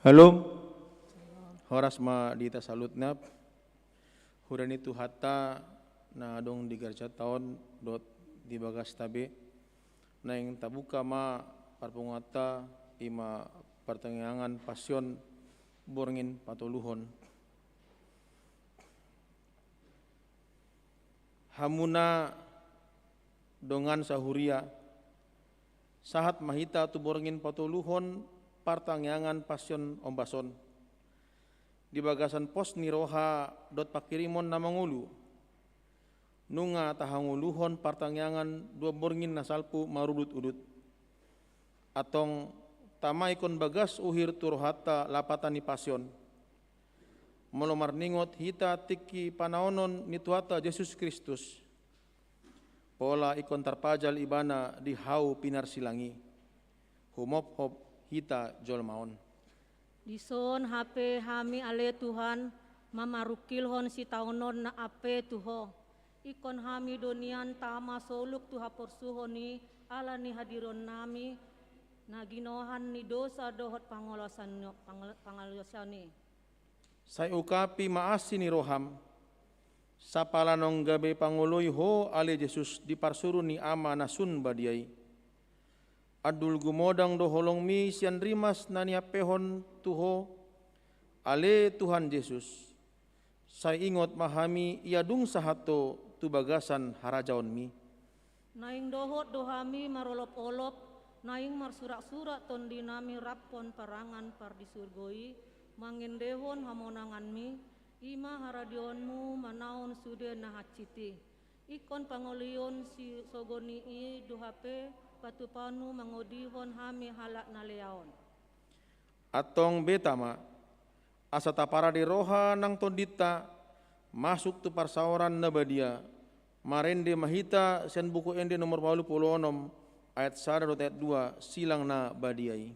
Halo, horas ma dita salutnap, hurani tu hatta na dong di garja tahun dot di bagas tabe, na yang tabuka ma parpungata ima pertengangan pasion borngin patuluhon. Hamuna dongan sahuria, sahat mahita tu borngin patuluhon partangyangan pasion ombason. Di bagasan pos niroha dot pakirimon na mangulu. Nunga tahanguluhon partangyangan dua borngin nasalpu marudut-udut. Atong tamaikon bagas uhir turohata lapatani pasion. Molomar ningot hita tiki panaonon nituata Yesus Kristus. Pola ikon tarpajal ibana di hau pinar silangi. Humop-hop hita jolmaon. Dison hape hami ale Tuhan mamarukilhon si taunon na ape tuho. Ikon hami donian tama soluk tuha porsuhoni ala ni hadiron nami na ginohan ni dosa dohot pangalosan ni. Say ukapi maasi ni roham. Sapalanong gabe panguloy ho ale Jesus di parsuru ni ama nasun badiay. Adul gumodang doholong mi sian rimas nania pehon tuho ale Tuhan Yesus. Say ingot mahami iadung sahato tu bagasan harajaon mi. Naing dohot dohami marolop-olop, naing marsurak-surak tondi nami rappon parangan pardisurgoi, mangendehon hamonangan mi, ima haradionmu manaon sude nahaciti. Ikon pangolion si sogoni i duhape, patupanu mangodihon hami halak naleaon. Atong betama asa tapara di roha nang tondita masuk tu parsaoran na badia marende mahita sen buku ende nomor 26 ayat 1 ayat 2 silang na badiai.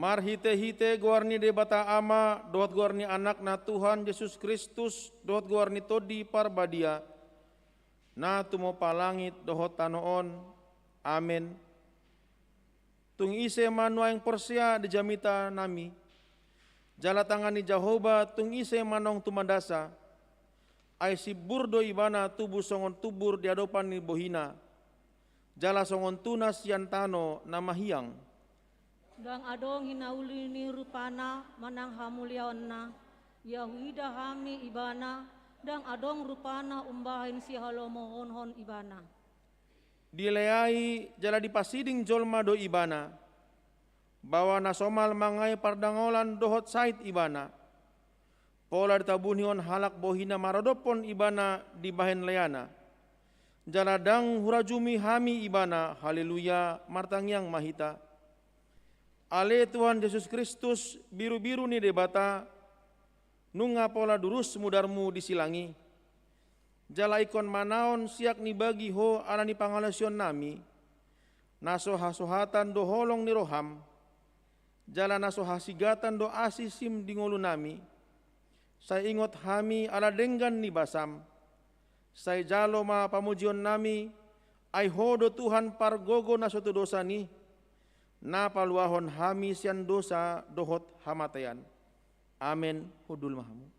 Mar hite-hite guarni debata ama, dohot guarni anak na Tuhan Yesus Kristus, dohot guarni todi parbadia, na tumo palangit dohot tanoon, amen. Tung ise manua yang persia di jamita nami, jala tangan ni Jehovah tung ise manong tumandasa, ay si burdo ibana tubu songon tubur di adopan ni bohina, jala songon tunas yantano na mahiyang, Dang adong hinauli ni rupana manang hamuliaon na, Yahuida hami ibana, dang adong rupana umbahin si halomohon ibana. dileai jala dipasiding jolma do ibana, bawa nasomal mangai pardangolan dohot sait ibana, pola ditabunion halak bohina marodopon ibana di bahen leana, jala dang hurajumi hami ibana, haleluya martangyang mahita. Ale Tuhan Yesus Kristus biru-biru ni debata, nunga pola durus mudarmu disilangi. Jala ikon manaon siak ni bagi ho ala ni pangalasion nami, naso hasohatan doholong ni roham. Jalan aso hasigatan do asisim di ngolu nami, saya ingot hami ala denggan ni basam, saya jalo ma pamujion nami, ai hodo Tuhan pargogo na suatu dosa ni, na paluahon hami sian dosa dohot hamatayan. Amin. Hudul mahamu.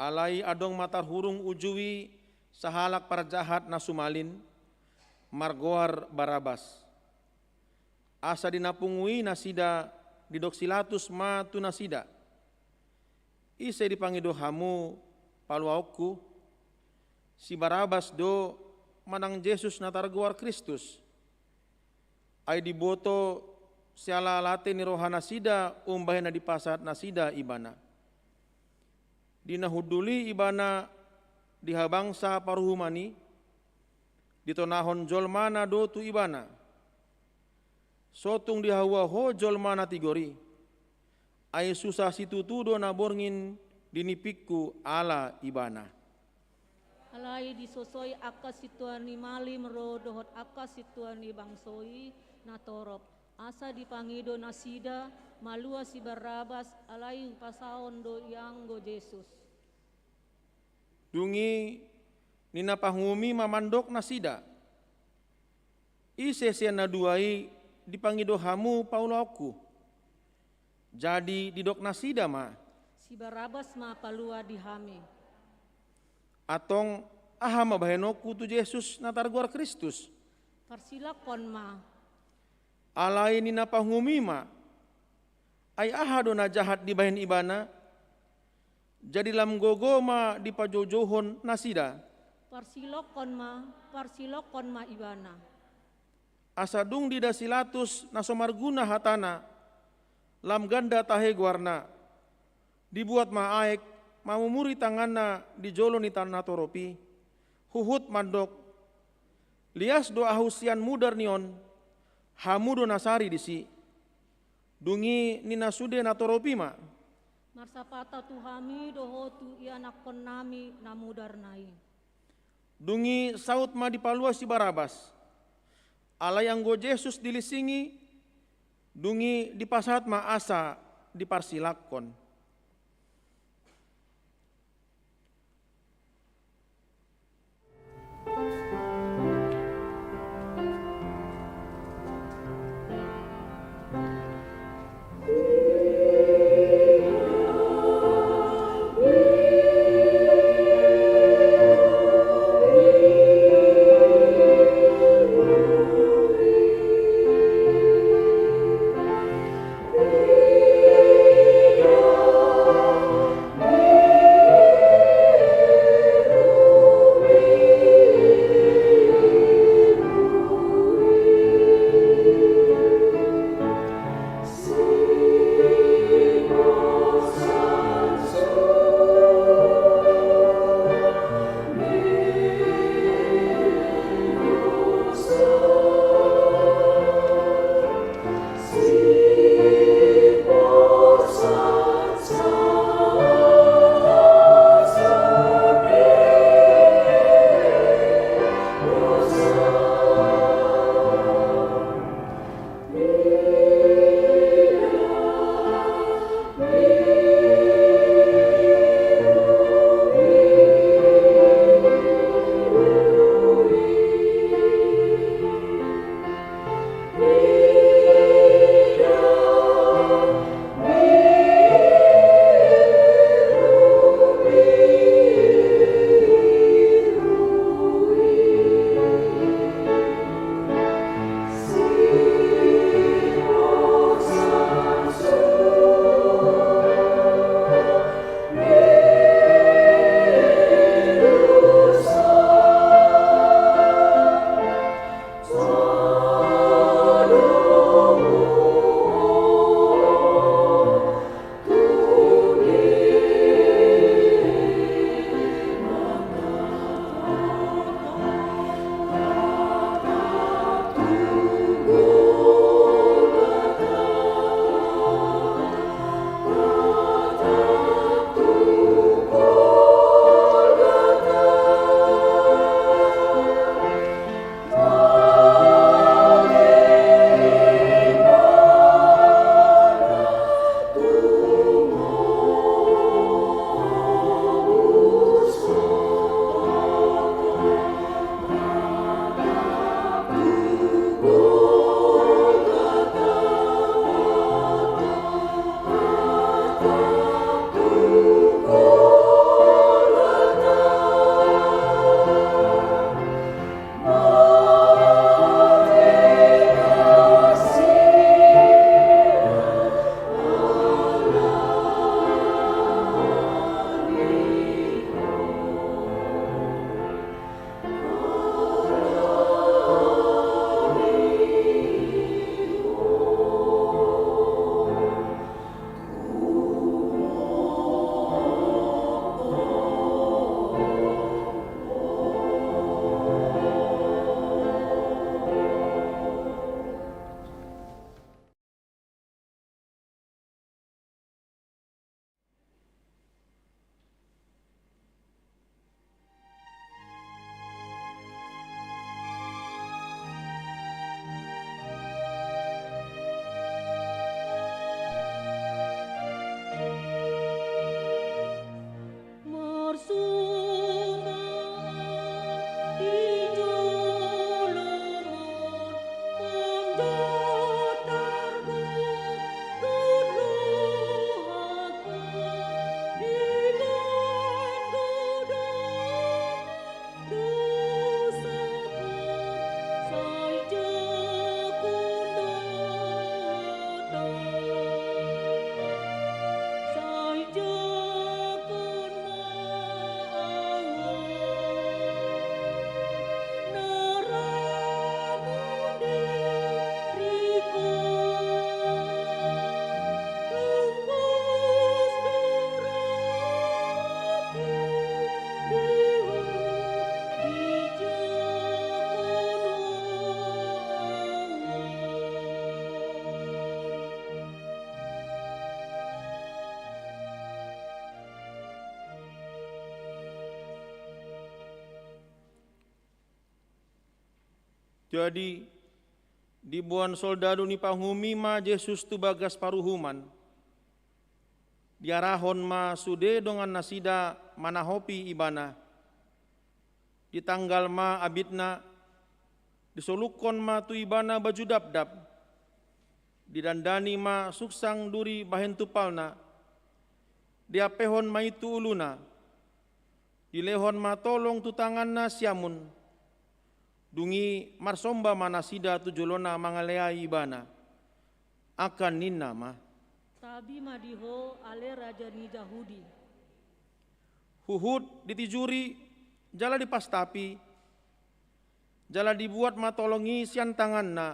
Alai adong matar hurung ujui sahalak para jahat nasumalin margoar Barabas. Asa dinapungui nasida didoksilatus matu nasida. Ise dipangido hamu paluauku si Barabas do manang Yesus natargoar Kristus. Ai diboto siala late ni rohana sida umbahena di pasat nasida ibana. Dinahuduli ibana dihabangsa paruhumani, ditonahon jolmana do tu ibana, sotung dihawa ho jolmana tigori, ay susah situtu do naborngin dinipikku ala ibana. Alai disosoy akas situan ni malim ro dohot akas situan ni bangsoi na torop. Asa dipangido nasida malua si Barabas alai pasaon do yang go Yesus. Dungi nina pangumi mamandok nasida. Ise sian naduai dipangido hamu paulauku. Jadi didok nasida ma. Si Barabas ma palua dihame. Atong ahama bahenoku tu Yesus natarguar Kristus. Parsilakon ma. Alai nina pangumi ma. Ay ahado na jahat di bahin ibana. Jadi lam gogoma di pajojohon nasida. Parsilokon ma ibana. Asadung di dasilatus nasomarguna hatana. Lam ganda tahe guarna. Dibuat maaek mamumuri tanganna di jolo ni tanah toropi. Huhut mandok. Lias do ahusian mudar nion. Hamudo nasari disi. Dungi nina sude natoropi ma. Marsapata tuhami doho tu ianakon nami namudar nai. Dungi saut ma dipalua si Barabas. Alai anggo Yesus dilisingi. Dungi dipasat ma asa diparsilakon. Jadi dibuan soldado ni panghumi ma Jesus tu bagas paruhuman. Diarahon ma sude dongan nasida manahopi ibana. Di tanggal ma abitna disolukon ma tu ibana baju dap-dap. Didandani ma suksang duri bahen tupalna. Diapehon ma itu uluna. Dilehon ma tolong tu tanganna siamun. Dungi marsomba manasida tu jolona mangalea ibana. Akan ninna ma. Tabi madiho ale raja ni Yahudi. Huhud ditijuri, jala dipastapi, jala dibuat ma tolongi sian tanganna,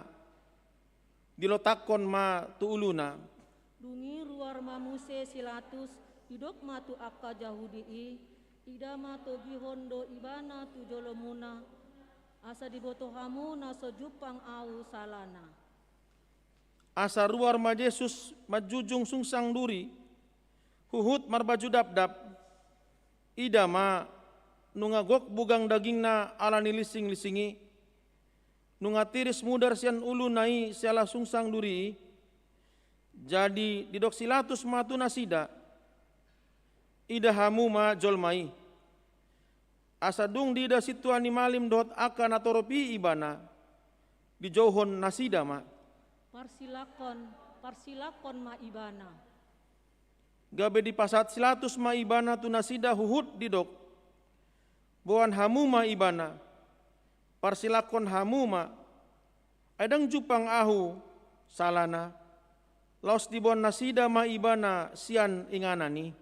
dilotakon ma tu uluna. Dungi ruar mamuse silatus idok ma tu akka Yahudi ida ma to gihondo ibana tu jolomuna asa dibotohamu na sojupang au salana. Asa ruar ma Yesus majujung sungsang duri, huhud marbaju dap-dap, ida ma nungagok bugang dagingna ala nilising-lisingi, nungatiris mudar sian ulu nai siala sungsang duri, jadi didok silatus matu nasida, ida hamu ma jolmai. Asa dung dida situani malim dot akan atoropi ibana, dijauhon nasida ma. Parsilakon ma ibana. Gabe di pasat silatus ma ibana tu nasida huhud didok. Boan hamu ma ibana. Parsilakon hamu ma. Adang jupang ahu salana. Laos di bon nasida ma ibana sian inganani.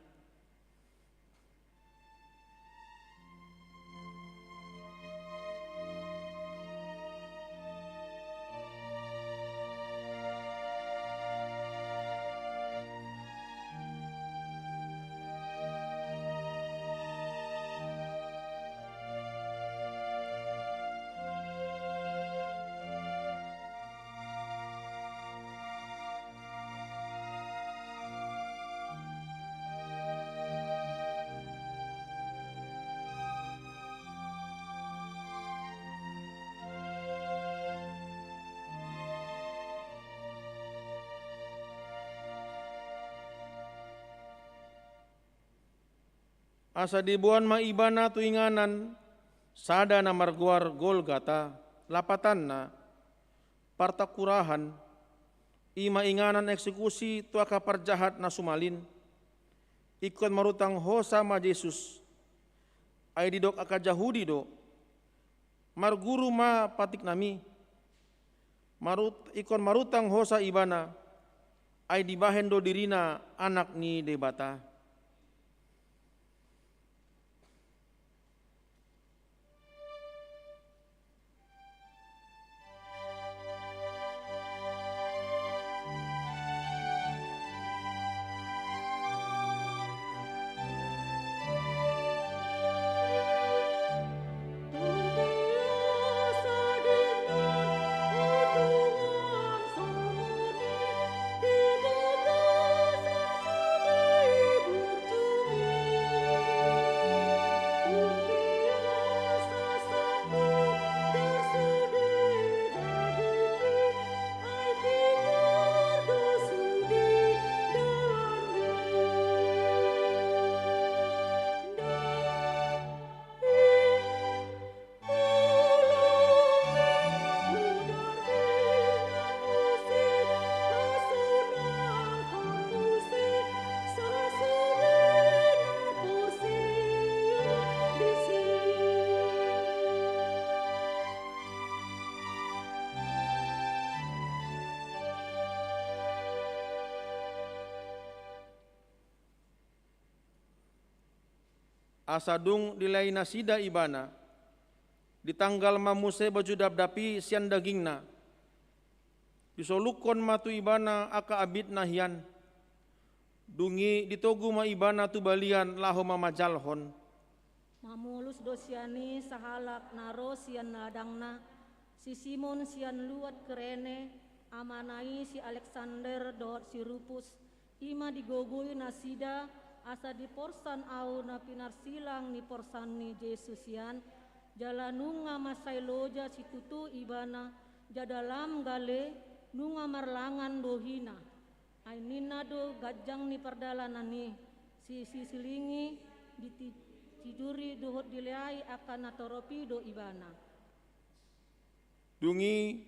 Asa dibuan ma ibana tu inganan, sada na marguar Golgata, lapatan na, partakurahan, ima inganan eksekusi tu aka parjahat na sumalin, ikon marutang ho sama Jesus, ay didok aka Yahudi do, marguru ma patik nami, ikon marutang ho sa ibana, ay dibahen do dirina anak ni debata. Asadung dilai nasida ibana, di tanggal mamuse baju dap-dapi sian dagingna, disolukon matu ibana aka abid nahian, dungi ditogu ma ibana tu balian laho mamajalhon. Mamulus dosiani sahalak naro sian ladangna, si Simon sian luat kerene, amanai si Alexander dot si Rupus, ima digogoi nasida, asa di porsan au na pinarsilang ni porsan ni Jesusian, jala nunga masai loja situtu ibana jadalam gale nunga marlangan dohina ainina do gajang ni perdalanan ni si silingi ditiduri dohot dileai akan natoropi do ibana. Dungi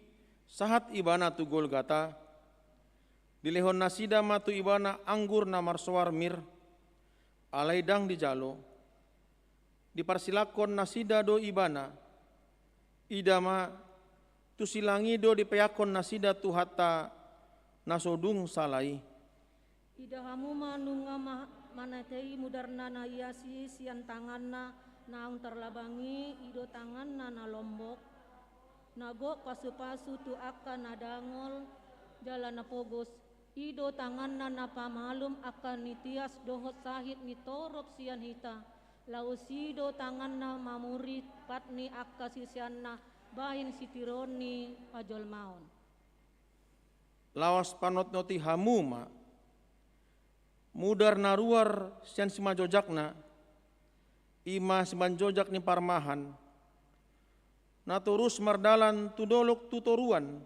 sahat ibana tu Golgata, dilehon nasida matu ibana anggur na marsoar mir, alaidang di jalo, diparsilakon nasida do ibana, idama tu silangi do dipeyakon nasida tu hatta nasodung salai. Idahamu manunga manatei mudarna na iasi sian tanganna naung terlabangi ido tanganna na lombok, nago pasu-pasu tu akan nadangol jalan napogos ido tanganna na pamalum akan nitias dohot sahit nitorop sian hita lausido tanganna mamurit patni akka sisianna bahin sitironi pajol maun. Lawas panot noti hamuma, mudar naruar sian simajojakna, ima simanjojak ni parmahan, naturus mardalan tudolok tutoruan,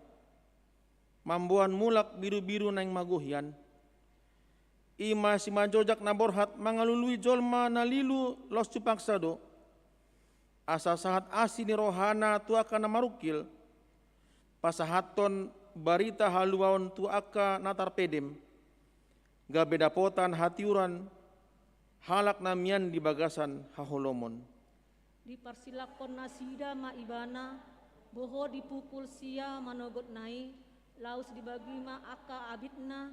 mambuan mulak biru-biru nang maguhian, ima simanjojak na borhat mangalului jolma nalilu los cupaksado, asa sahat asi ni rohana tuaka na marukil, pasahaton barita haluaon tuaka natar pedem, gabedapotan hatiuran, halak namian di bagasan haholomon. Diparsilakon nasida ma ibana, boho dipukul sia manogot nai, laus dibagi ma aka abitna,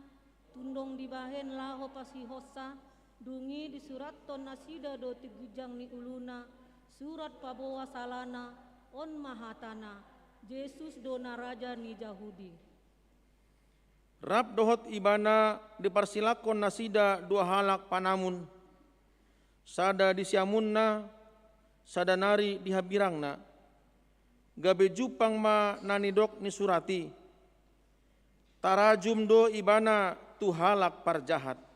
tundong dibahen laho pasihosa, dungi disuraton nasida do tigujang ni uluna, surat paboa salana, on mahatana, Yesus dona raja ni Yahudi. Rab dohot ibana diparsilakon nasida dua halak panamun, sada disiamunna, sada nari dihabirangna, gabe jupang ma nanidok ni surati, tarajum do ibana tu halak parjahat.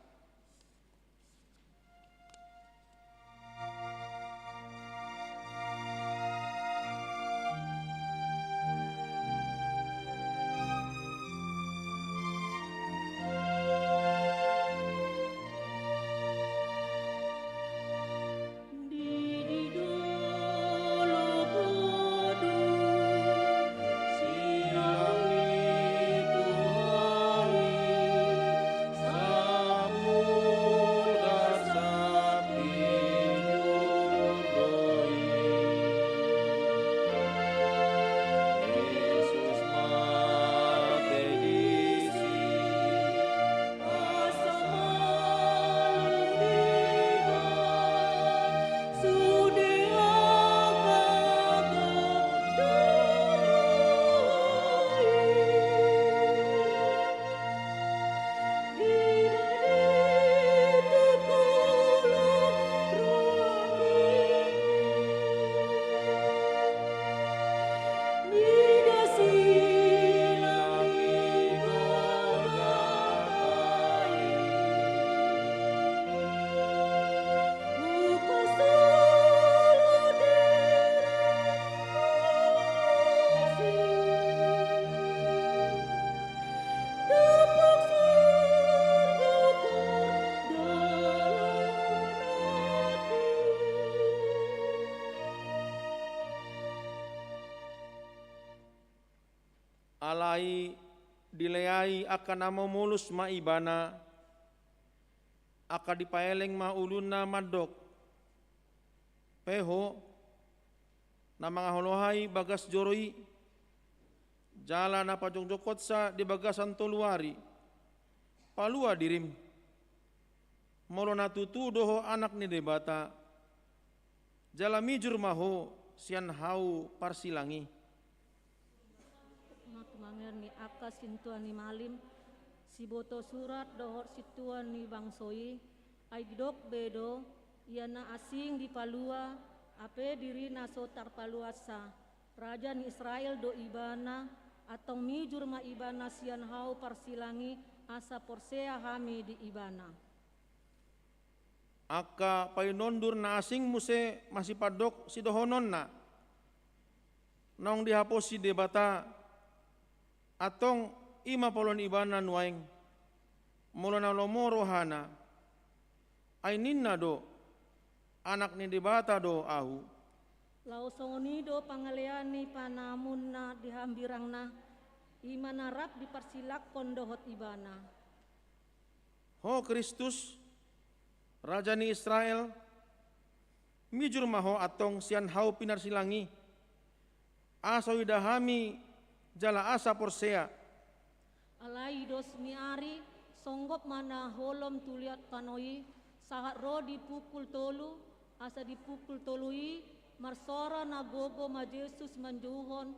Alai dileai akan nama mulus ma ibana, aka dipaeleng ma uluna madok, peho na mga holohai bagas joroi, jala na pajongjokot sa di bagasan toluari, palua dirim, molo natutu doho anak ni debata, jala mijur maho sian hau parsilangi. Mangir ni aka sintuan ni malim, si boto surat dohor situan ni bangsoi, aigdok bedo, iana asing di palua, ape diri nasotar paluasa, raja ni Israel do ibana, atau mijur ma ibana sian hau parsilangi, asa porsea hami di ibana. Aka payunondur na asing muse masih padok si dohonon na, naong dihaposi debata atong ima polon ibana nuaing mula na lomoro hana ay ninna do anak ni debata do ahu Lausongoni do pangaleani panamun na dihambirang na imanarap dipersilak kondohot ibana. ho Kristus Raja ni Israel mijur maho atong sian hau pinarsilangi asa widahami jala asa porsea Alai dos miari songgop mana holom tuliat kanoi sahat ro dipukul tolu asa dipukul tolui marsora nagogo ma Yesus manjuhon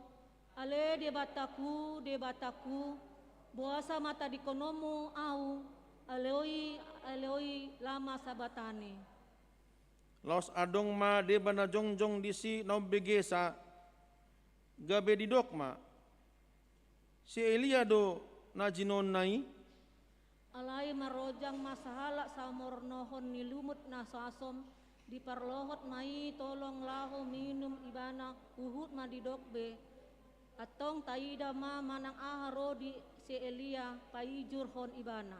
ale debataku buasa mata dikonomu au aleoi lama sabatane. Laos adong ma de bana jongjong disi no begesa gabe di dokma si Elia do na jinon nai Alai marojang masahala samornohon nilumut na sasom diparlohot mai tolong laho minum ibana uhut madidokbe atong taida ma manang aharo di si Elia paijur hon ibana.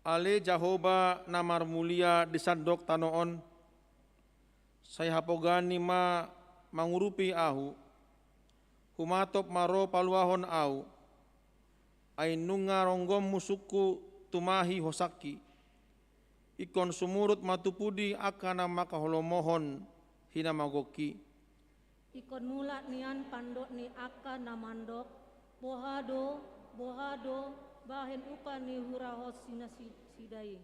Ale Jahoba namar mulia disandok tanoon saya hapogani ma mangurupi ahu humatop maro paluahon au ay nunga ronggom musuku tumahi hosaki ikon sumurut matupudi akana makaholomohon hina magoki Ikon mulat nian pandok ni aka namandok bohado bahen upa ni hurahos sidai.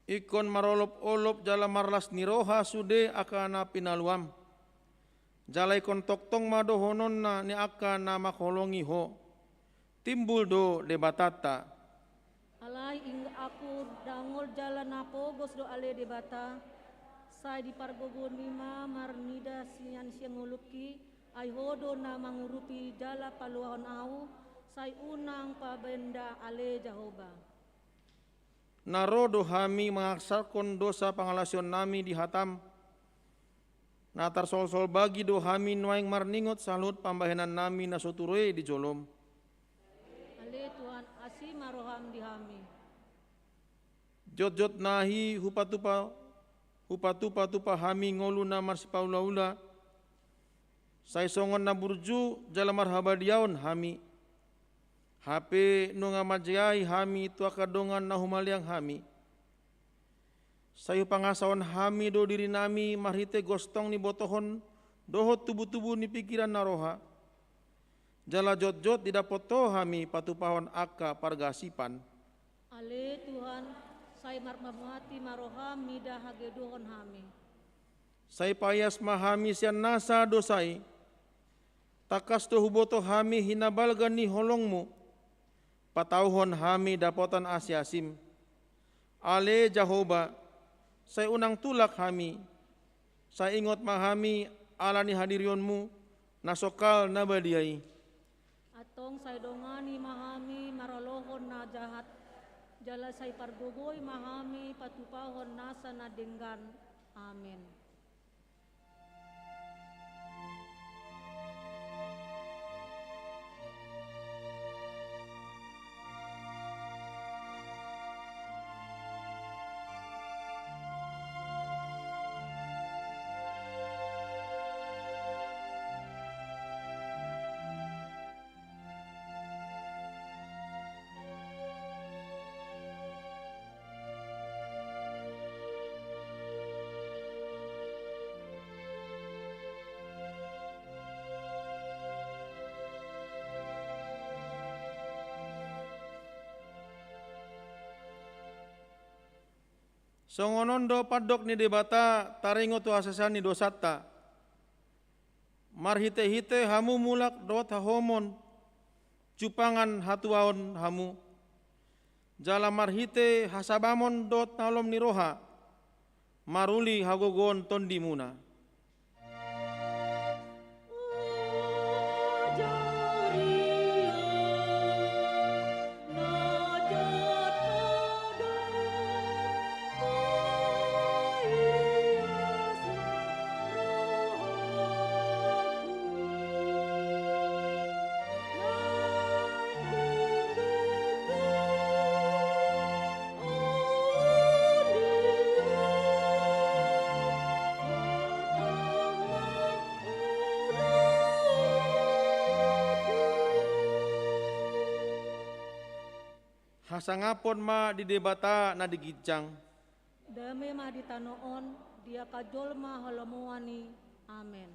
ikon marolop-olop jala marlas niroha sude akana pinaluam. Jala ikon toktong madohonon na ni akana makolongi ho. Timbul do debatata. Alay ing aku dangol jalan napogos do ale debata. Say di pargogon lima marnida siyan siyang nguluki. Ay hodo na mangurupi jala paluahon au. Say unang pabenda ale Jehovah. Narodo hami mengaksarkan dosa pangalasyon nami di hatam. Natar sol-sol bagi do hami nuaing marningot salut pambahenan nami nasuturue di jolom. Ale Tuhan asih maroham di hami. Jot-jot nahi hupatupa hami ngolu na marsipaula-ula. Say songon na burju jala marhabadiaon hami. Hape nunga majai hami tua kadongan na humaliang hami. Sayu pangasawan hami do diri nami marhite gostong ni botohon dohot tubuh-tubuh ni pikiran naroha. Jala jot-jot didapoto hami patupahon aka pargasipan. Ale Tuhan say marmamati maroham nida hageduhon hami. Say payas mahami sian nasa dosai. Takas to huboto hami hinabalgan ni holongmu. Patauhon hami dapotan asyasim. Ale Jehovah, say unang tulak hami. Say ingot mahami ala ni hadirionmu, nasokal na badiay. Atong say dongani mahami marolohon na jahat. Jala say pargogoy mahami patupahon nasa na denggan. Amen. Songonondo padok ni debata taringo tu asasan ni dosata. Marhite-hite hamu mulak dot hahomon. Cupangan hatuaon hamu. Jala marhite hasabamon dot nalom ni roha. Maruli hagogon tondimuna. Hasangapon ma di debata na digijang. Dame ma ditanoon, dia kajol ma halamuani. Amen.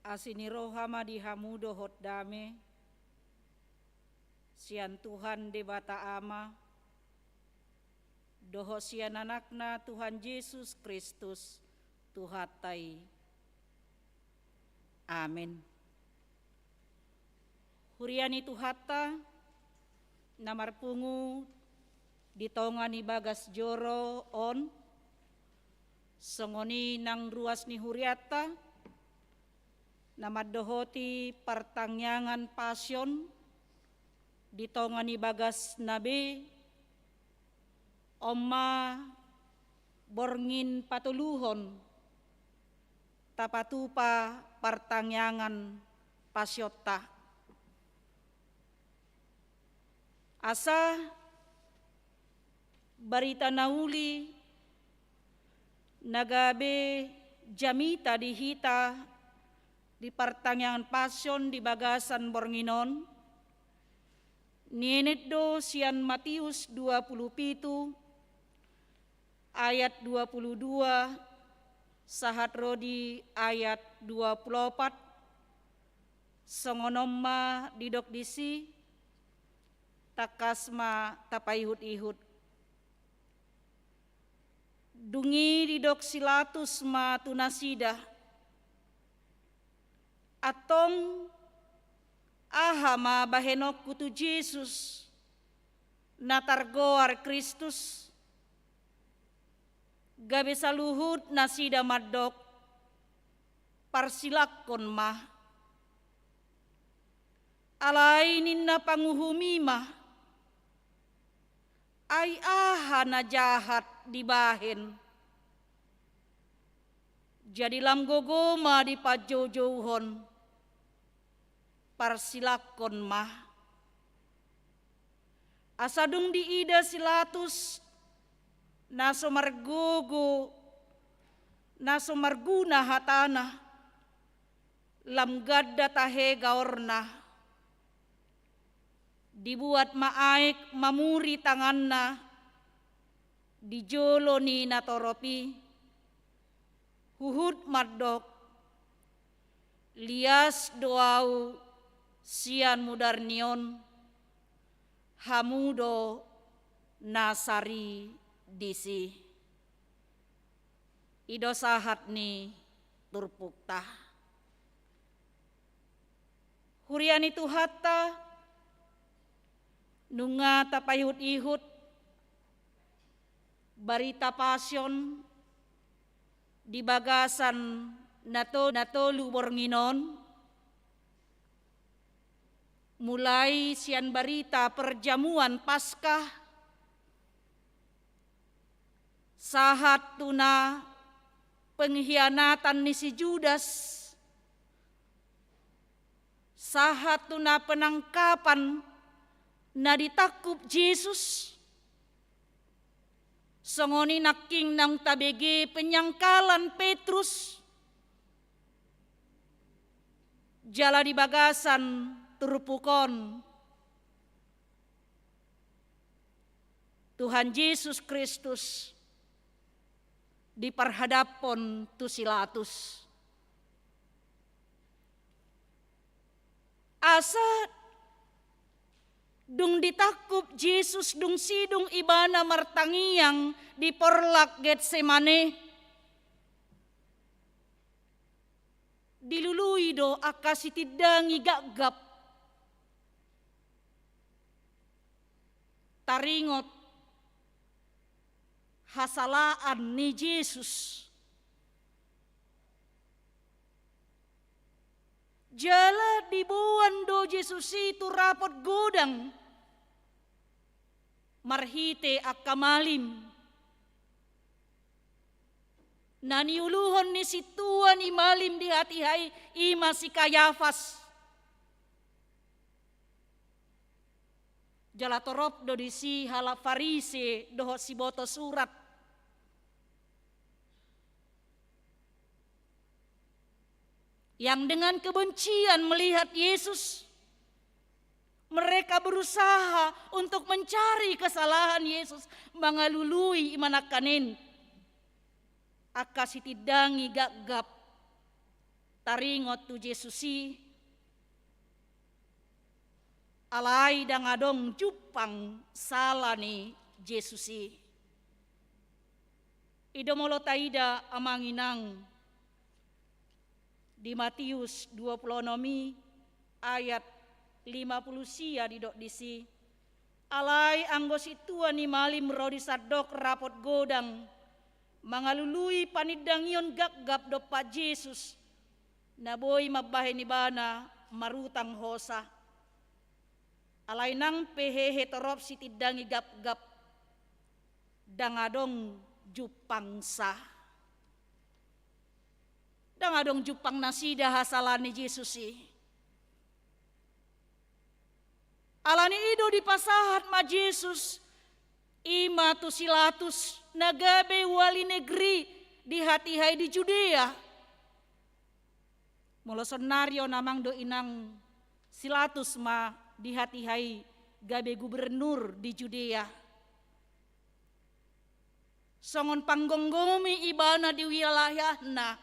asini rohama di hamudo hot dame, sian Tuhan de bata ama, doho sian anakna Tuhan Yesus Kristus Tuhatai. Amin. Huriani Tuhata, namar pungu ditongani bagas joro on, songoni nang ruas ni huriata, namad dohoti partangyangan pasyon, ditongani bagas nabe, Oma borngin patuluhon, tapatupa partangyangan pasyota. Asa barita nauli nagabe jamita dihita di partangyangan pasyon di bagasan bornginon, nieneddo sian Matius 27 ayat 22 sahat rodi ayat 24 songonomma didok disi takasma tapaihut-ihut dungi didok silatus ma tunasida atong ahama bahenok kutu Jesus natargoar Kristus gabe saluhut nasida madok parsilakon mah alainin na panguhumi mah ay aha na jahat dibahen jadi lam gogoma di pajojouhon parsilakon mah asadung diida silatus naso margugu naso marguna hatana lam gadda tahe gaorna dibuat maaik mamuri tanganna dijolo ni natoropi huhud maddok lias doau sian mudarnion hamudo nasari disi ido sahat ni turpukta huriani Tuhata nunga tapayhut-ihut barita pasyon di bagasan nato lubornginon mulai sian barita perjamuan Paskah sahat tuna pengkhianatan ni si Judas, sahat tuna penangkapan na ditakup Jesus, songoni naking nang tabege penyangkalan Petrus, jala di bagasan turupukon Tuhan Yesus Kristus di parhadapon tu silatus. Asa dung ditakup Yesus dung sidung ibana martangiyang di porlak Getsemane. Dilului do akasitidangi gaggap. Taringot hasalaan ni Yesus. Jala dibuan do Yesus itu rapot godang. Marhite akamalim. Naniuluhon ni situan imalim di hati hai ima si Kayafas. Jala torop do disi hala Farise doho si boto surat. Yang dengan kebencian melihat Yesus, mereka berusaha untuk mencari kesalahan Yesus, mangalului imanakanin, akasitidangi gaggap, taringot tu Jesusi alai dangadong jupang salani Jesusi. Idomolo taida amanginang di Matius 26 ayat 50 sia di dok disi. Alai anggos itua ni malim rodi sadok rapot godang mangalului panidangion gap-gap dopa Yesus naboy mabahe ni bana marutang hosa. Alai nang pehehe torop si tidangi gap-gap dangadong jupangsa. Dangadong jupang nasida hasalani Yesusi. Alani ido di pasahat ma Yesus ima tu silatus nagabe wali negeri di hati hai di Judea. Molo senario namang do inang silatus ma di hati hai gabe gubernur di Judea. Songon panggonggomi ibana di wilayahna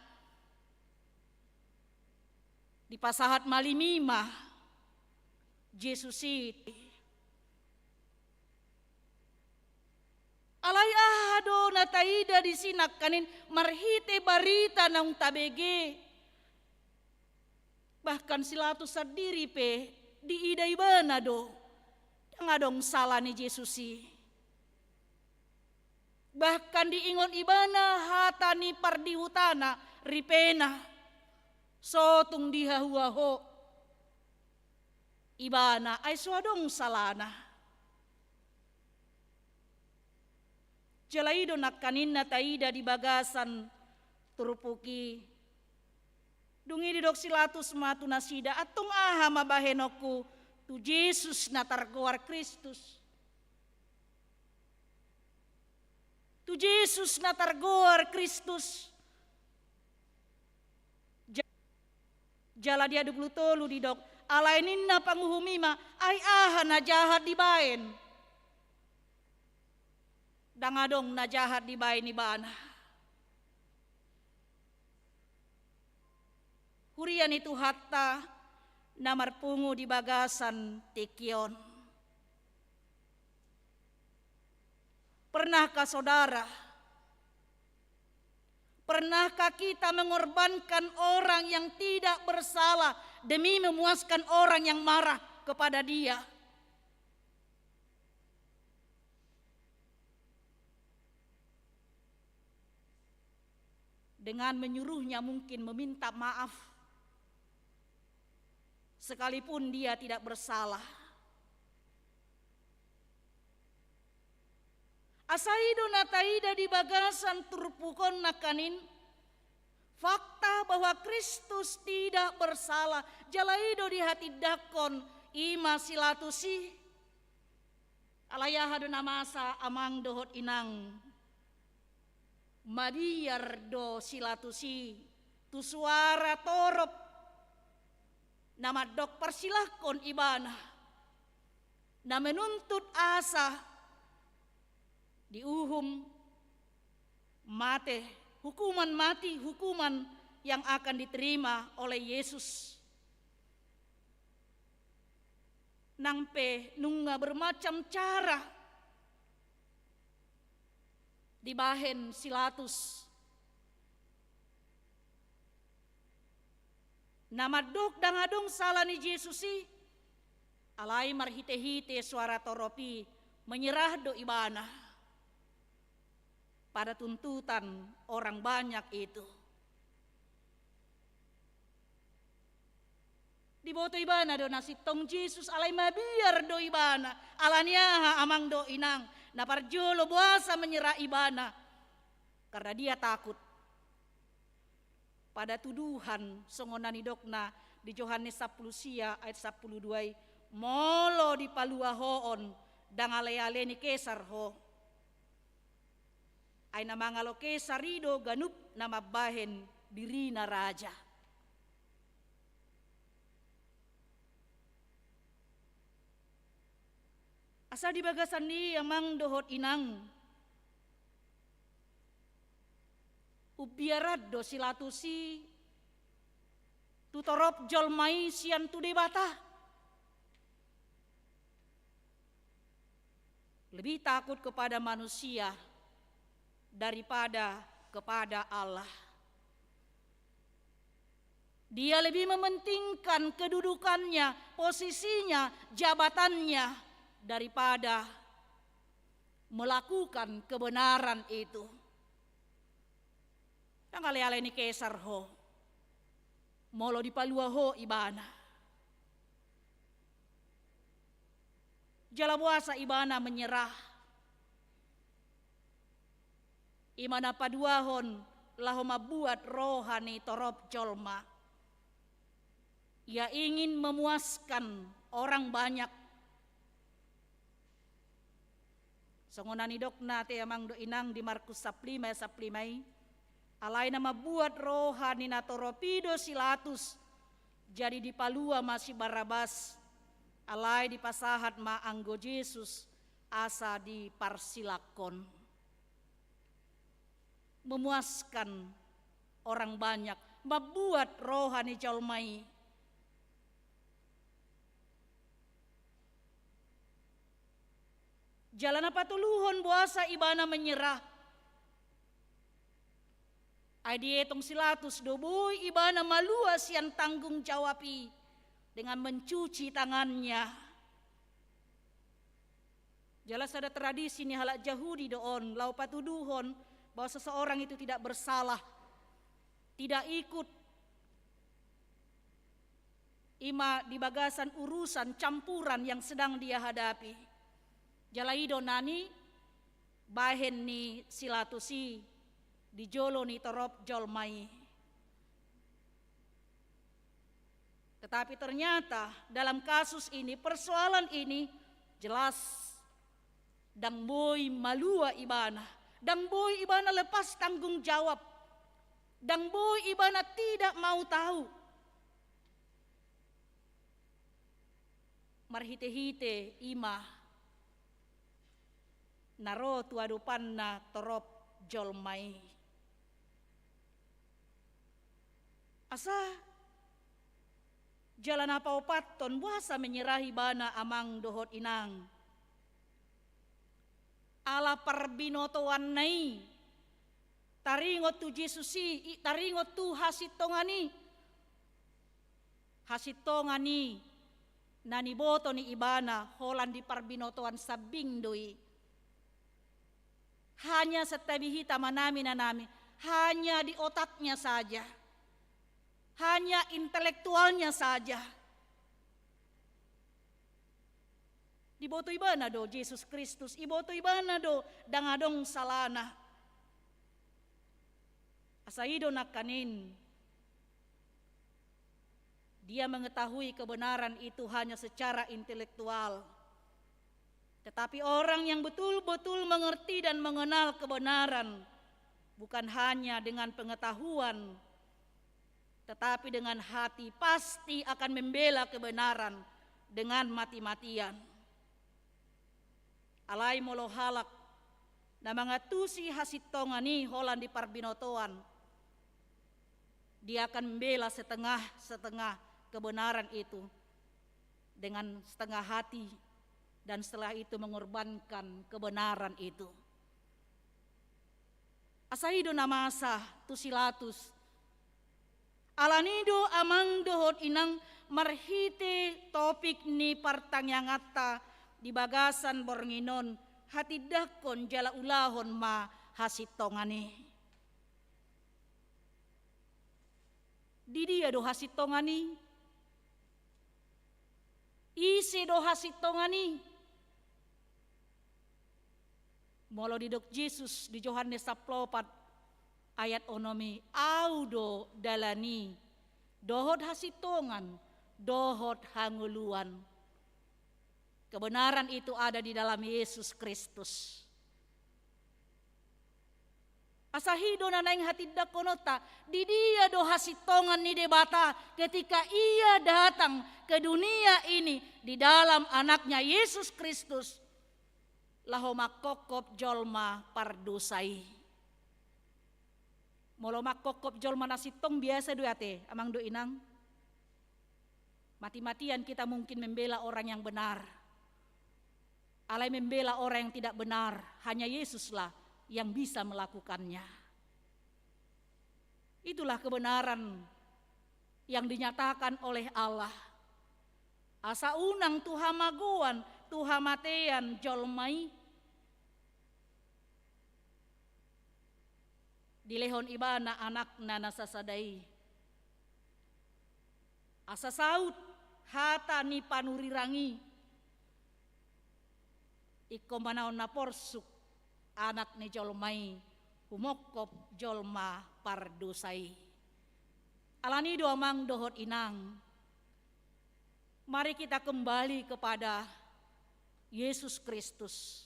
di pasahat malimima Jesusi alai ahado na taida di sinak kanin marhite barita naung tabege bahkan silatus sadiri pe di ida ibana do dangadong salah ni Jesusi bahkan diingon ibana hatani pardihutana ripena sotung dihahuaho ibana ay suadong salana. Jalaido nakanin na taida di bagasan turupuki. Dungi di dok silatus matu nasida atong aha mabahenoku tu Jesus na targowar Kristus. Tu Jesus na targowar Kristus. Jala dia 20 tolu di dok. Alainin na panguhumima ay aha na jahat di baen. Dangadong na jahat di baen ni bana. Hurian itu hatta na marpungu di bagasan tekion. Pernahkah saudara? Pernahkah kita mengorbankan orang yang tidak bersalah demi memuaskan orang yang marah kepada dia? Dengan menyuruhnya mungkin meminta maaf, sekalipun dia tidak bersalah. Asaido nataida di bagasan turpukon nakanin fakta bahwa Kristus tidak bersalah. Jalaido di hati dakon ima silatusi alayah do namasa amang dohot inang madiyar do silatusi tu suara torop nama dok persilahkon ibana na menuntut asa diuhum mate, hukuman mati, hukuman yang akan diterima oleh Yesus. Nangpe nunga bermacam cara dibahen silatus. Nama dok dangadong salah ni Jesusi alai marhite-hite suara toropi menyerah do ibana pada tuntutan orang banyak itu. Di boto ibana do nasi tong Jesus alai mabiar do ibana alania amang do inang na parjolo buasa menyerah ibana karena dia takut pada tuduhan songonani dokna di Yohanes 10 sia ayat 12 molo di palua hoon dangale-ale ni Kesar ho ay namangaloke sarido ganup na mabahen diri na raja. Asa di bagasan ni amang dohot inang ubiarad do silatusi torop jolmai sian tu debata. Lebih takut kepada manusia daripada kepada Allah. Dia lebih mementingkan kedudukannya, posisinya, jabatannya daripada melakukan kebenaran itu. Yang ale-ale ni kesar ho, molo di palua ho ibana. Jala buasa ibana menyerah. Imana paduahon laho mabuat rohani torop jolma. Ia ingin memuaskan orang banyak. Songonani dokna te amang do inang di Markus saplimai. Alai nama buat rohani na toropido silatus. Jadi di palua masih Barabas. Alai di pasahat ma anggo Yesus asa di parsilakon. Memuaskan orang banyak, membuat rohani jalmai. Jalan apa tuluhon buasa ibana menyerah. Aidietong silatus doboi ibana maluas yang tanggung jawabi dengan mencuci tangannya. Jelas ada tradisi ni halak Yahudi doon, lau patuduhon bahwa seseorang itu tidak bersalah, tidak ikut ima di bagasan urusan campuran yang sedang dia hadapi. Jalaido nani bahen ni silatusi di jolo ni torop jolmai. Tetapi ternyata dalam kasus ini, persoalan ini jelas dang boy malua ibana. Dang boy ibana lepas tanggung jawab. Dang boy ibana tidak mau tahu. Marhite-hite ima naro tuadupan na torop jolmai. Asa jalan apa opaton buasa menyerahi bana amang dohot inang. Ala parbinotoan nai taringot tu Jesusi, taringot tu hasitongani nani boto ni ibana holan di parbinotoan sabing doi. Hanya setabihita manami nanami, hanya di otaknya saja, hanya intelektualnya saja. Iboto ibana do Yesus Kristus, iboto ibana do dangadong salana. Asaido nakanin. Dia mengetahui kebenaran itu hanya secara intelektual. Tetapi orang yang betul-betul mengerti dan mengenal kebenaran bukan hanya dengan pengetahuan, tetapi dengan hati pasti akan membela kebenaran dengan mati-matian. Alai molo halak na mga tusi hasitongani holan di parbinotoan. Dia akan membela setengah-setengah kebenaran itu dengan setengah hati dan setelah itu mengorbankan kebenaran itu. Asaido namasa tusilatus. Alanido amang dohot inang marhite topik ni partangyangatta di bagasan bornginon hati dakon jala ulahon ma hasitongani. Di dia do hasitongani. Isi do hasitongani. Molo di dok Yesus di Yohanes 4 ayat onomi audo dalani dohot hasitongan dohot hanguluan. Kebenaran itu ada di dalam Yesus Kristus. Asahido nanaing hati dakonota di dia do hasitongan ni debata ketika ia datang ke dunia ini di dalam anaknya Yesus Kristus. Laho makokop jolma pardusai. Molo makokop jolma nasitong biasa do ate amang do inang. Mati-matian kita mungkin membela orang yang benar. Alai membela orang yang tidak benar, hanya Yesuslah yang bisa melakukannya. Itulah kebenaran yang dinyatakan oleh Allah. Asa unang Tuhan magoan, Tuhan matean jolmai. Dilehon ibana anak nana sasadai. Asa saut hata ni panurirangi. Iko manaon na porsuk anak ni jolmai. Humokop jolma pardosai. Alani doa mang dohot inang. Mari kita kembali kepada Yesus Kristus.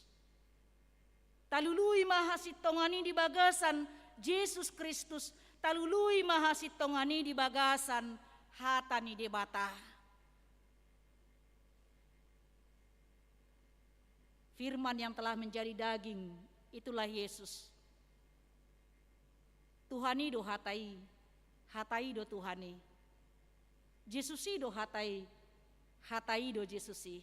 Talului mahasitongani di bagasan Yesus Kristus. Talului mahasitongani di bagasan hatani di bata. Firman yang telah menjadi daging, itulah Yesus. Tuhani do hatai, hatai do Tuhani. Yesusi do hatai, hatai do Yesusi.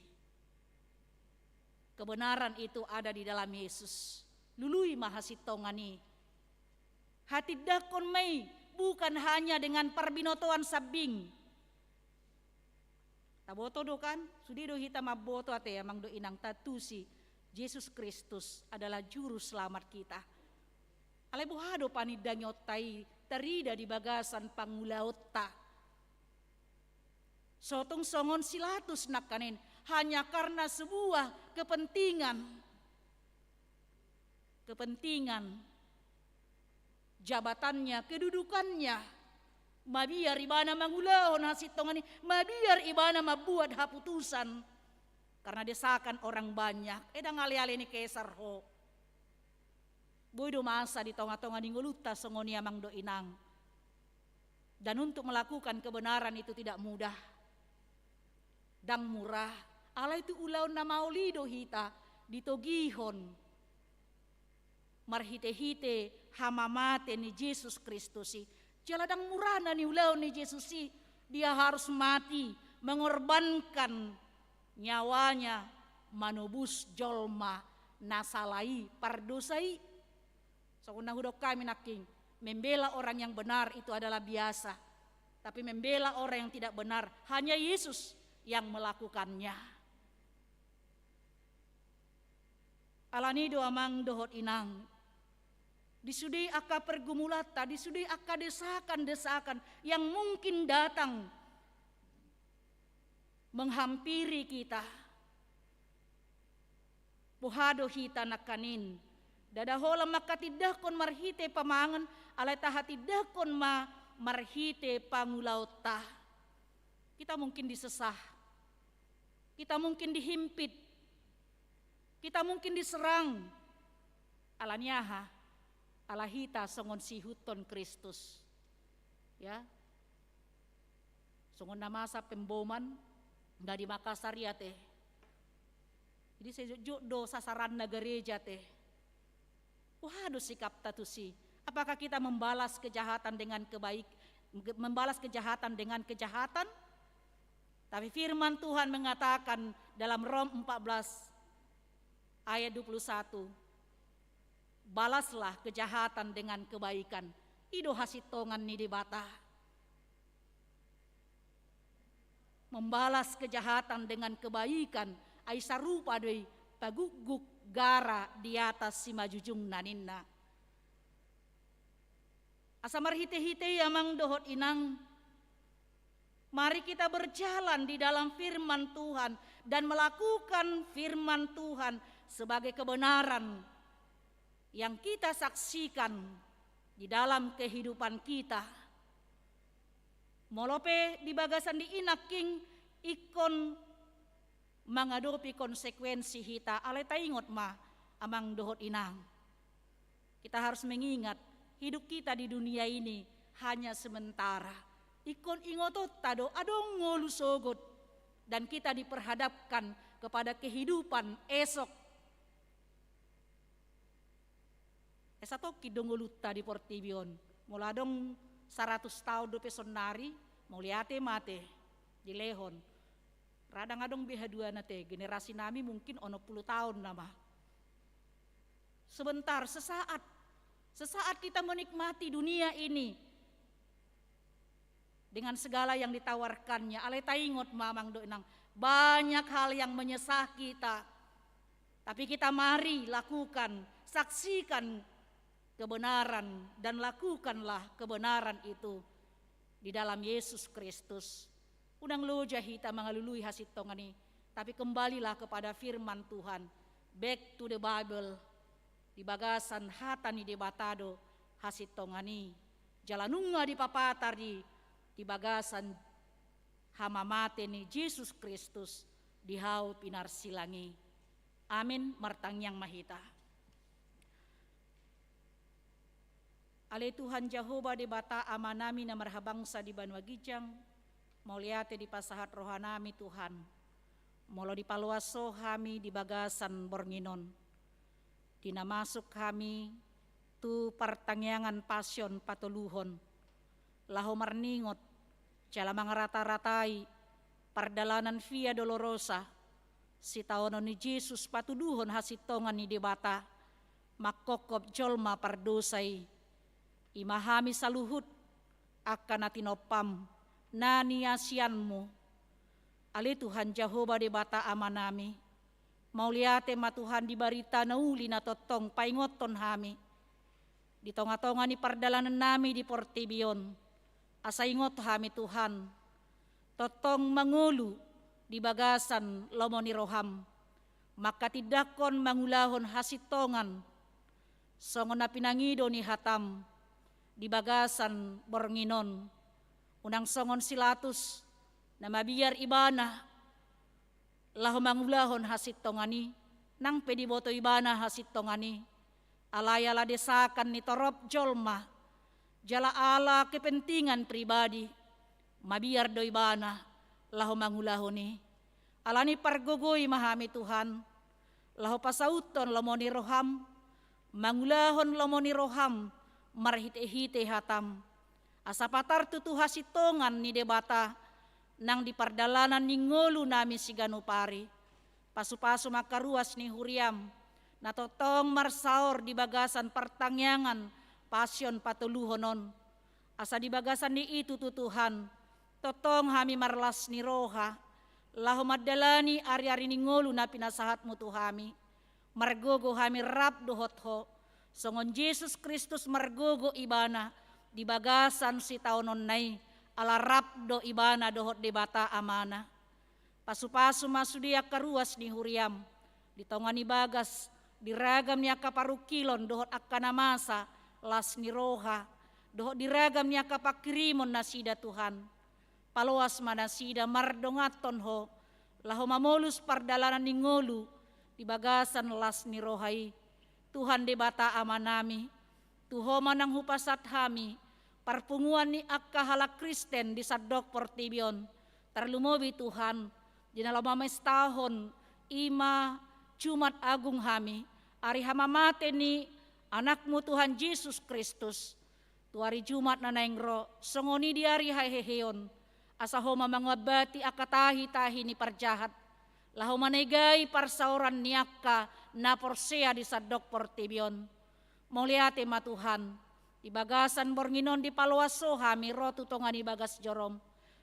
Kebenaran itu ada di dalam Yesus. Lului mahasitongani. Hati dakon mai bukan hanya dengan parbinotoan sabing. Taboto do kan? Sudi do hita maboto ate amang do inang tatusi. Yesus Kristus adalah juru selamat kita. Ale buhado panidangyotai terida di bagasan pangulaota. Sotong songon silatus nakanin hanya karena sebuah kepentingan jabatannya, kedudukannya. Mabiar ibana mangulaon hasitongani, mabiar ibana mabuat haputusan. Karena desakan orang banyak, edang ali-ali ni kesar ho. Boydo masa di tonga-tonga ni nguluta songoni amang do inang. Dan untuk melakukan kebenaran itu tidak mudah. Dang murah. Ala itu ulaun na maulido hita ditogihon. Marhite-hite hamamate ni Yesus Kristusi. Jaladang murah na ni ulaun ni Yesusi. Dia harus mati, mengorbankan nyawanya manubus jolma nasalai pardosai. So kuna hudok kami naking membela orang yang benar itu adalah biasa, tapi membela orang yang tidak benar hanya Yesus yang melakukannya. Alani doa mang dohot inang. Disudi aka pergumulata, disudi aka desakan-desakan yang mungkin datang menghampiri kita. Puhado hita nakanin. Dadahola makatidakon marhite pamangan alay tahatidakon marhite pangulauta. Kita mungkin disesah. Kita mungkin dihimpit. Kita mungkin diserang. Alanyaha alahita songon sihuton Kristus. Ya. Songon namasa pemboman dari Makassar ya teh. Jadi saya do sasaran na gereja teh. Waduh sikap tatusi. Apakah kita membalas kejahatan dengan kejahatan? Tapi firman Tuhan mengatakan dalam Rom 14 ayat 21. Balaslah kejahatan dengan kebaikan. Ido hasitongan ni di bata. Membalas kejahatan dengan kebaikan ai sarupa deui paguguk gara di atas si majujung naninna. Asa marhite-hite amang dohot inang. Mari kita berjalan di dalam firman Tuhan dan melakukan firman Tuhan sebagai kebenaran yang kita saksikan di dalam kehidupan kita. Molope di bagasan di inaking ikon menghadapi konsekuensi hita alay taingot ma amang dohot inang. Kita harus mengingat hidup kita di dunia ini hanya sementara. Ikon ingotot tado adong ngolusogot dan kita diperhadapkan kepada kehidupan esok. Esato kidongoluta di Portibion. Muladong 100 tahun do pesonari mau liate mate. di Lehon. Radang adong behadua nate generasi nami mungkin ono 10 tahun nama. Sebentar, sesaat kita menikmati dunia ini dengan segala yang ditawarkannya. Ale taingot mamang doenang banyak hal yang menyesah kita. Tapi kita mari lakukan, saksikan kebenaran dan lakukanlah kebenaran itu di dalam Yesus Kristus. Unang loja hita mangalului hasit tongani, tapi kembalilah kepada firman Tuhan. Back to the Bible. Di bagasan hatani di batado hasit tongani. Jalanunga di papatar di bagasan hamamate ni Yesus Kristus di hau pinarsilangi. Amin martangyang mahita. Ale Tuhan Jehovah di bata amanami na marhabangsa di Banua Gijang, mauliate di pasahat rohanami Tuhan, molo di paluaso kami di bagasan Bornginon, dinamasuk kami tu partangyangan pasyon patuluhon, laho marningot, jala mangarata-ratai, pardalanan via dolorosa, si taono ni Jesus patuduhon hasitongan ni debata, makokop jolma pardosay, imahami saluhut akan natinopam naniasianmu. Ali Tuhan Jehovah debata amanami, mauliate matuhan di barita nauli na totong paingoton hami, di tonga-tonga ni pardalanan nami di Portibion, asa ingot hami Tuhan, totong mangulu di bagasan lomoni roham, maka tidakon mangulahon hasitongan, songon na pinangido ni hatam, di bagasan Bornginon, unang songon silatus, na mabiyar ibana, laho mangulahon hasitongani, nang pediboto ibana hasitongani, alayala desakan ni torop jolma, jala ala kepentingan pribadi, mabiyar do ibana, laho mangulahoni, alani pargogoy mahami Tuhan, laho pasauton lomoni roham, mangulahon lomoni roham, marhite-hite hatam, asa patar tutu hasitongan ni debata, nang di pardalanan ni ngolu nami si ganupari, pasu-pasu makaruas ni huriam, natotong marsaor di bagasan partangyangan, pasyon patuluhonon, asa di bagasan ni itu tutuhan, totong hami marlas ni roha, laho madalani ari-ari ni ngolu na pinasahat mo tuhami, margogo hami rap dohotho, songon Yesus Kristus margogo ibana, di bagasan si taonon nay, ala rap do ibana dohot debata amana. Pasu-pasu masudia karuas ni huriam, di tongan ni bagas, diragam niya kaparukilon dohot akkanamasa, las ni roha, dohot diragam niya kapakirimon na sida Tuhan. Paloas manasida mardongaton ho, laho mamolus pardalanan ni ngolu, di bagasan las ni rohai. Tuhan debata amanami, tuho manang hupasat hami, parpunguan ni akkahala Kristen di Sadok Portibion, tarlumobi Tuhan, dinalamames tahun, ima Jumat Agung hami, ari hamamate ni anakmu Tuhan Yesus Kristus, tuari Jumat nanaingro, songoni di ari haiheheon, asa homa mangabati akatahi-tahi ni parjahat, laho manegai parsauran niaka na porsea di Sadok Portibion, mauliate matuhan, di bagasan Bornginon di paluaso hami rotu tonga di bagas jorom,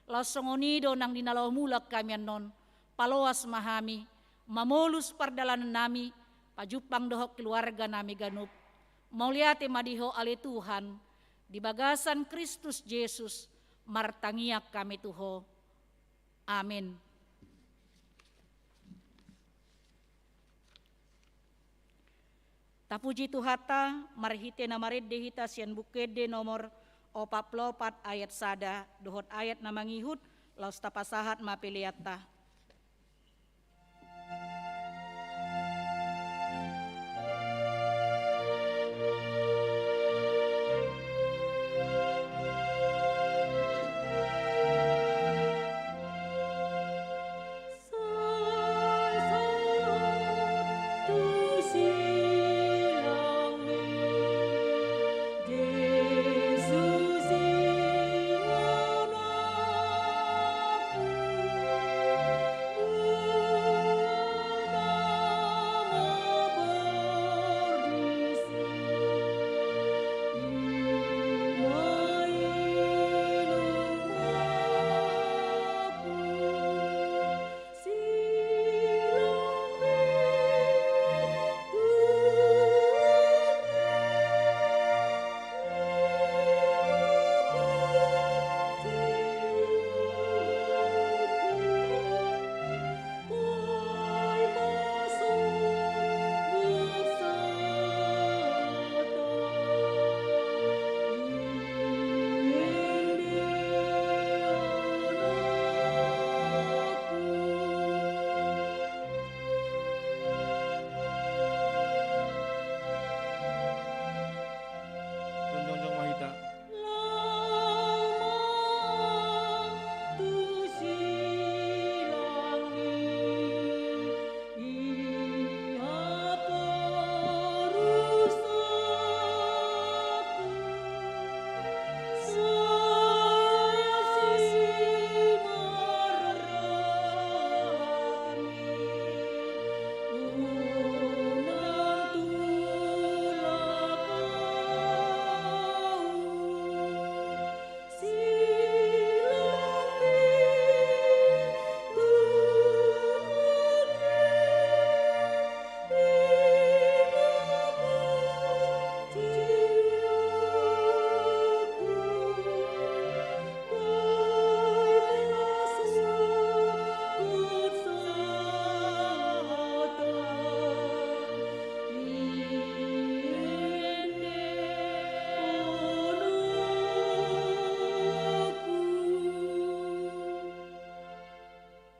lasongonido nang dinalaw mulak kami non, paluas mahami, mamolus pardalanan nami, pajupang dohok keluarga nami ganup, mauliate madiho ali Tuhan, di bagasan Kristus Yesus, martangiak kami tuho. Amin. Tapuji Tuhata, marhite na maredde hita sian bukede nomor 44 ayat sada, dohot ayat na mangihut, laus tapasahat mapiliata. Yesus,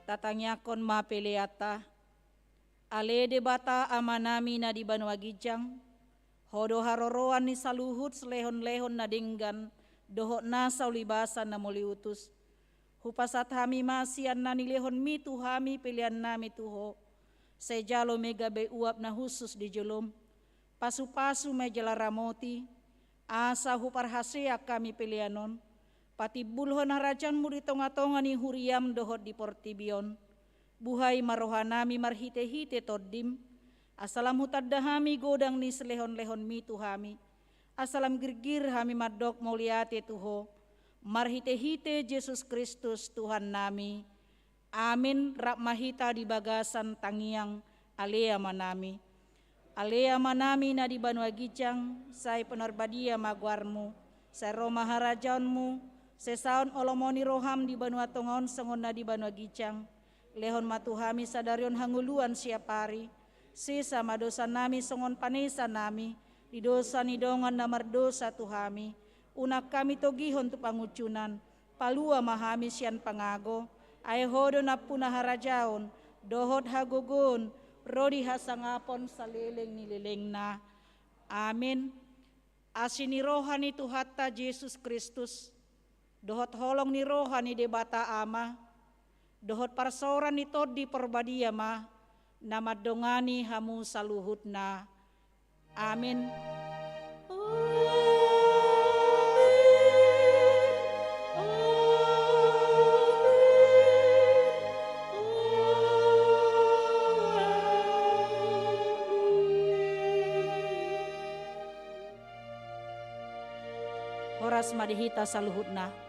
tatanyakon mapeleata, ale debata amanami na di Banua Gijang, hodo haroroan ni saluhut selehon-lehon na dinggan, doho na saulibasan na muliutus. Hupasat hami masian na nilehon mi tuhami pilihan nami tuho, sejalo megabe uap na husus di julum, pasu-pasu mejala ramoti, asa huparhasea kami pilihanon, pati bulhon harajanmu di tonga-tonga ni huriam dohot di portibion, buhay marohanami marhite-hite toddim, asalam hutaddahami godang ni selehon-lehon mi tuhami, asalam girgir hami madok moliate tuho, marhite-hite Yesus Kristus Tuhan nami. Amin. Rakmahita di bagasan tangiang alea manami. Alea manami na di Banua Gijang, say penorbadia magwarmu, say Roma harajaunmu, say saon olomoni roham di Banua Tongon sengon na di Banua Gijang, lehon matuhami sadarion hanguluan siapari, sisa madosa nami sengon panesa nami, di dosa ni dongan na mardosa tuhami, unak kami togihon tu pangucunan, palua mahami sian pangago, ay hodo na punah harajaon, dohot hagogon, rodi hasangapon sa leleng nilileng na. Amin. Asini rohani Tuhatta Yesus Kristus, dohot holong ni rohani debata ama, dohot parsoran ni todi perbadia ma, nama dongani hamu saluhut na. Amin. Horas madihita saluhutna.